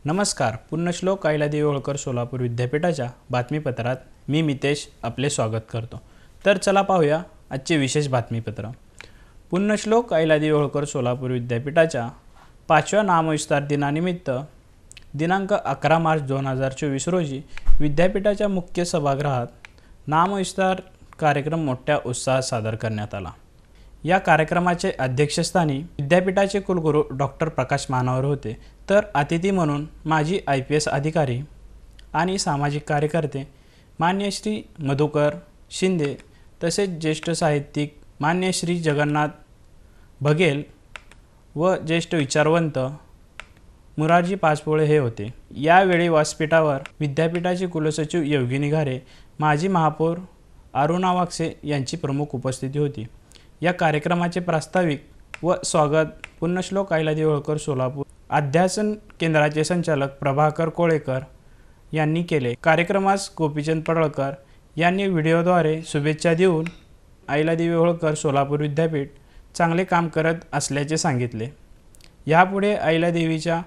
नमस्कार. पुण्यश्लोक अहिल्यादेवी होळकर सोलापूर विद्यापीठाच्या बातमीपत्रात मी मितेश आपले स्वागत करतो. तर चला पाहूया आजचे विशेष बातमीपत्र. पुण्यश्लोक अहिल्यादेवी होळकर सोलापूर विद्यापीठाच्या 5व्या नामविस्तार दिनानिमित्त दिनांक 11 मार्च 2024 रोजी विद्यापीठाच्या मुख्य सभागृहात नामविस्तार कार्यक्रम मोठ्या उत्साहात सादर करण्यात आला. या कार्यक्रमाचे अध्यक्षस्थानी विद्यापीठाचे कुलगुरू डॉक्टर प्रकाश महानोर होते, तर अतिथी म्हणून माजी IPS अधिकारी आणि सामाजिक कार्यकर्ते मान्य श्री मधुकर शिंदे तसेच ज्येष्ठ साहित्यिक मान्य श्री जगन्नाथ बघेल व ज्येष्ठ विचारवंत मुरारजी पाचपोळे हे होते. यावेळी व्यासपीठावर विद्यापीठाचे कुलसचिव योगिनी घारे, माजी महापौर अरुणा वाकसे यांची प्रमुख उपस्थिती होती. या कार्यक्रमाचे प्रास्ताविक व स्वागत पुण्यश्लोक अहिल्यादेवी होळकर सोलापूर अध्यासन केंद्राचे संचालक प्रभाकर कोळेकर यांनी केले. कार्यक्रमास गोपीचंद पडळकर यांनी व्हिडिओद्वारे शुभेच्छा देऊन अहिल्यादेवी होळकर सोलापूर विद्यापीठ चांगले काम करत असल्याचे सांगितले. यापुढे अहिल्यादेवीच्या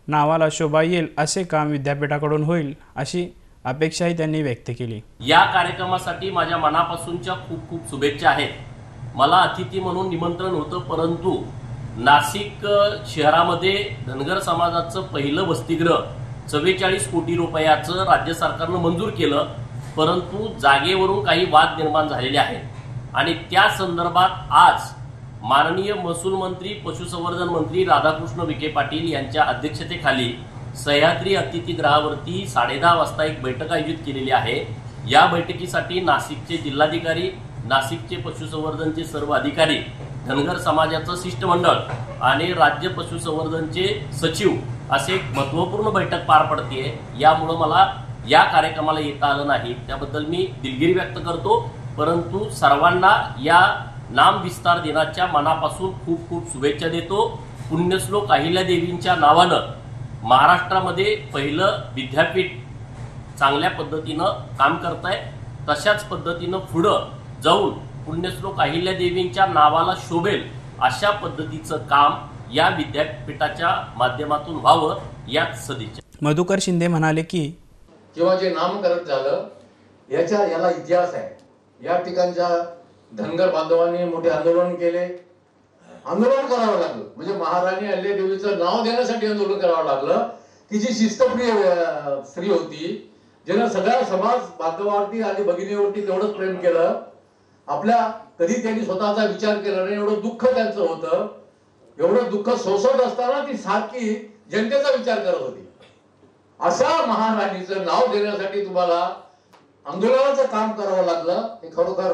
नावाला शोभा येईल असे काम विद्यापीठाकडून होईल अशी अपेक्षाही त्यांनी व्यक्त केली. या कार्यक्रमासाठी माझ्या मनापासूनच्या खूप खूप शुभेच्छा आहेत. मला अतिथी म्हणून निमंत्रण होतं, परंतु नाशिक शहरामध्ये धनगर समाजाचं पहिलं वसतिगृह 44 कोटी रुपयाचं राज्य सरकारनं मंजूर केलं, परंतु जागेवरून काही वाद निर्माण झालेले आहेत आणि त्या संदर्भात आज माननीय महसूल मंत्री पशुसंवर्धन मंत्री राधाकृष्ण विखे पाटील यांच्या अध्यक्षतेखाली सह्याद्री अतिथीगृहावरती 10:30 वाजता एक बैठक आयोजित केलेली आहे. या बैठकीसाठी नाशिकचे जिल्हाधिकारी, नाशिकचे पशुसंवर्धनचे सर्व अधिकारी, धनगर समाजाचं शिष्टमंडळ आणि राज्य पशुसंवर्धनचे सचिव असे एक महत्त्वपूर्ण बैठक पार पडते. यामुळं मला या कार्यक्रमाला येता आलं नाही, त्याबद्दल मी दिलगिरी व्यक्त करतो. परंतु सर्वांना या नामविस्तार दिनाच्या मनापासून खूप खूप शुभेच्छा देतो. पुण्यश्लोक अहिल्यादेवींच्या नावानं महाराष्ट्रामध्ये पहिलं विद्यापीठ चांगल्या पद्धतीनं काम करत आहे. तशाच पद्धतीनं पुढं जाऊन पुण्यश्लोक अहिल्यादेवींच्या नावाला शोभेल अशा पद्धतीचं काम या विद्यापीठाच्या माध्यमातून व्हावं यात सदिच्छा. मधुकर शिंदे म्हणाले की किंवा जे नामकरण झालं याला इतिहास आहे. या ठिकाणच्या धनगर बांधवांनी मोठे आंदोलन केले, आंदोलन करावं लागलं. म्हणजे महाराणी अहिल्यादेवीचं नाव देण्यासाठी आंदोलन करावं लागलं की जी शिस्तप्रिय स्त्री होती, ज्यानं सगळ्या समाज बांधवावरती आणि भगिनीवरती तेवढंच प्रेम केलं. आपल्या कधी त्यांनी स्वतःचा विचार केला नाही, एवढं दुःख त्यांचं होतं. एवढं दुःख सोसत असताना ती सारखी जनतेचा विचार करत होती. अशा महाराणीचं नाव देण्यासाठी तुम्हाला आंदोलनाचं काम करावं लागलं. हे खरोखर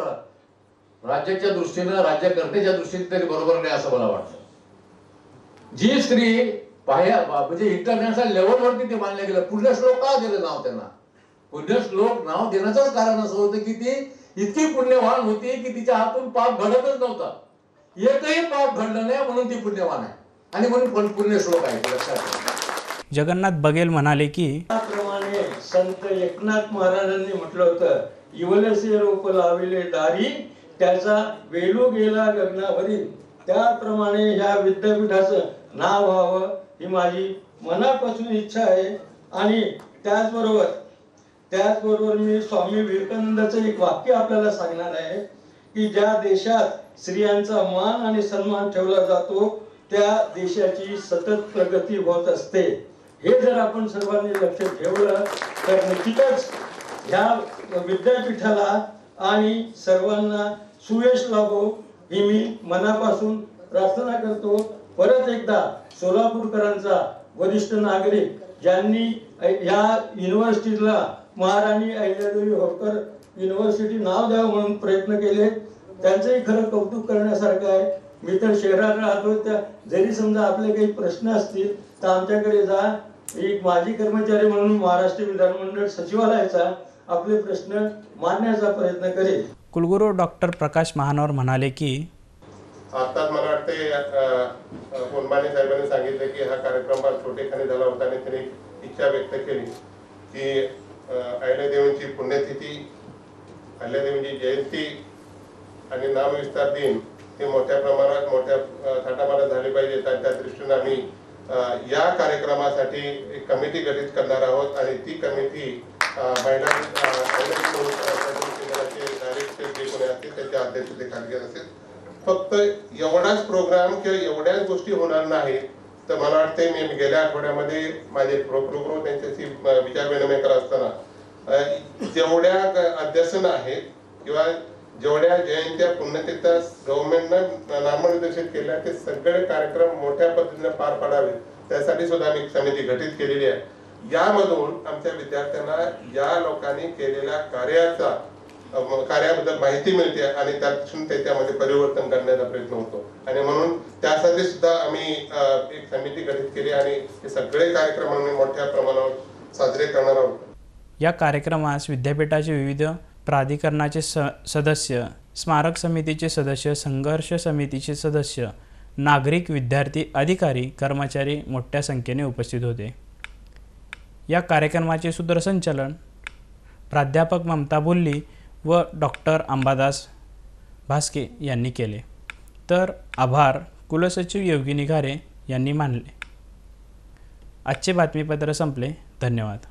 राज्याच्या दृष्टीनं, राज्यकर्त्याच्या दृष्टीने तरी बरोबर नाही असं मला वाटतं. जी स्त्री म्हणजे इंटरनॅशनल लेवलवरती ते मानलं गेलं. पुण्यश्लोक का दिलं नाव त्यांना? पुण्यश्लोक नाव देण्याचंच कारण असं होतं की ती इतकी पुण्यवान होती की तिच्या हातून पाप घडतच नव्हता. एकही पाप घडलं नाही म्हणून ती पुण्यवान आहे आणि म्हणून पुण्यश्लोक आहे. जगन्नाथ बघेल म्हणाले की त्याप्रमाणे संत एकनाथ महाराजांनी म्हटलं होतं, इवलसे रोप लाविले दारी त्याचा वेलू गेला गगनावरी. त्याप्रमाणे या विद्यापीठाचं नाव व्हावं ही माझी मनापासून इच्छा आहे. आणि त्याचबरोबर मी स्वामी विवेकानंदाचं एक वाक्य आपल्याला सांगणार आहे की ज्या देशात स्त्रियांचा मान आणि सन्मान ठेवला जातो त्या देशाची सतत प्रगती होत असते. हे जर आपण सर्वांनी लक्ष ठेवलं तर निश्चितच ह्या विद्यापीठाला आणि सर्वांना सुयश लाभो ही मी मनापासून प्रार्थना करतो. परत एकदा सोलापूरकरांचा वरिष्ठ नागरिक ज्यांनी या युनिव्हर्सिटीला महाराणी अहिल्यादेवी होळकर युनिव्हर्सिटी नाव द्यावं म्हणून प्रयत्न केले, त्यांचंही खरं कौतुक करण्यासारखं आहे. मी तर शहरात राहतो, त्या जरी समजा आपले काही प्रश्न असतील तर आमच्याकडे जा. एक माजी कर्मचारी म्हणून महाराष्ट्र विधानमंडळ सचिवालयाचा आपले प्रश्न मांडण्याचा प्रयत्न करेल. कुलगुरू डॉक्टर प्रकाश महानोर म्हणाले की आताच मला वाटते कोणमाने साहेबांनी सांगितलं की हा कार्यक्रम फार छोटेखानी झाला होता आणि त्यांनी इच्छा व्यक्त केली की अहिल्यादेवींची पुण्यतिथी, अहिल्यादेवींची जयंती आणि नामविस्तार दिन हे मोठ्या प्रमाणात मोठ्या थाटामाटात झाले पाहिजेत आणि त्या दृष्टीने आम्ही या कार्यक्रमासाठी एक कमिटी गठीत करणार आहोत आणि ती कमिटी महिला डायरेक्टर जे कोणी असतील त्याच्या अध्यक्षतेखाली असेल. फक्त एवढाच प्रोग्राम किंवा एवढ्याच गोष्टी होणार नाही तर मला वाटते मी गेल्या आठवड्यामध्ये माझे प्रोग्राम त्यांच्याशी विचार विनिमय करत असताना जेवढ्या अध्यासन आहेत किंवा जेवढ्या जयंत्या पुण्यतिथ्या गव्हर्नमेंटनं नामनिर्देशित केल्या ते सगळे कार्यक्रम मोठ्या पद्धतीने पार पाडावे त्यासाठी सुद्धा आम्ही एक समिती गठीत केलेली आहे. यामधून आमच्या विद्यार्थ्यांना या लोकांनी केलेल्या कार्याबद्दल माहिती मिळते आणि त्यातून त्याच्यामध्ये परिवर्तन करण्याचा प्रयत्न होतो आणि म्हणून त्यासाठी सुद्धा आम्ही एक समिती गठीत केली आणि हे सगळे कार्यक्रम आम्ही मोठ्या प्रमाणावर साजरे करणार आहोत. या कार्यक्रमास विद्यापीठाचे विविध प्राधिकरणाचे सदस्य, स्मारक समितीचे सदस्य, संघर्ष समितीचे सदस्य, नागरिक, विद्यार्थी, अधिकारी, कर्मचारी मोठ्या संख्येने उपस्थित होते. या कार्यक्रमाचे सूत्रसंचालन प्राध्यापक ममता बुल्ली व डॉक्टर अंबादास भास्के यांनी केले. तर आभार कुलसचिव योगिनी घारे यांनी मानले. आजचे बातमीपत्र संपले. धन्यवाद.